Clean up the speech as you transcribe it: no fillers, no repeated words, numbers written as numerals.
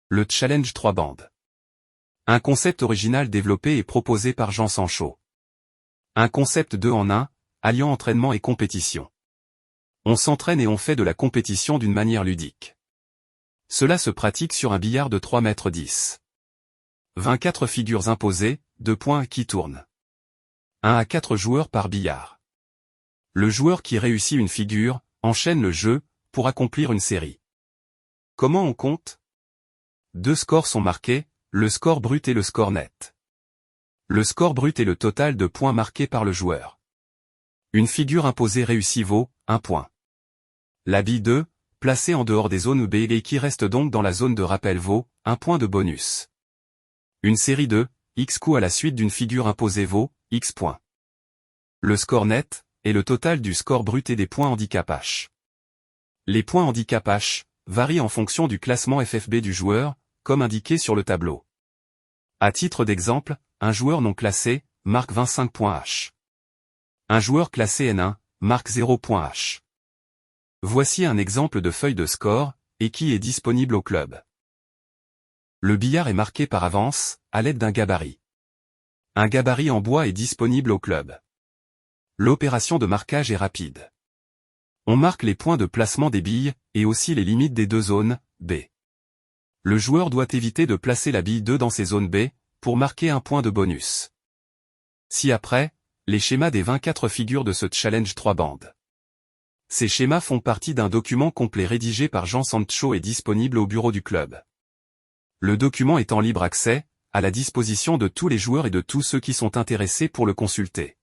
Le challenge 3 bandes. Un concept original développé et proposé par Jean Sancho. Un concept 2 en 1, alliant entraînement et compétition. On s'entraîne et on fait de la compétition d'une manière ludique. Cela se pratique sur un billard de 3 mètres 10. 24 figures imposées, 2 points qui tournent. 1 à 4 joueurs par billard. Le joueur qui réussit une figure, enchaîne le jeu, pour accomplir une série. Comment on compte? 2 scores sont marqués, le score brut et le score net. Le score brut est le total de points marqués par le joueur. Une figure imposée réussie vaut 1 point. La bille 2, placée en dehors des zones B et qui reste donc dans la zone de rappel vaut 1 point de bonus. Une série de X coups à la suite d'une figure imposée vaut X points. Le score net est le total du score brut et des points handicap H. Les points handicap H varient en fonction du classement FFB du joueur, comme indiqué sur le tableau. À titre d'exemple, un joueur non classé marque 25 points H. Un joueur classé N1 marque 0 points H. Voici un exemple de feuille de score, et qui est disponible au club. Le billard est marqué par avance, à l'aide d'un gabarit. Un gabarit en bois est disponible au club. L'opération de marquage est rapide. On marque les points de placement des billes, et aussi les limites des deux zones, B. Le joueur doit éviter de placer la bille 2 dans ces zones B, pour marquer un point de bonus. Ci-après, les schémas des 24 figures de ce challenge 3 bandes. Ces schémas font partie d'un document complet rédigé par Jean Sancho et disponible au bureau du club. Le document est en libre accès, à la disposition de tous les joueurs et de tous ceux qui sont intéressés pour le consulter.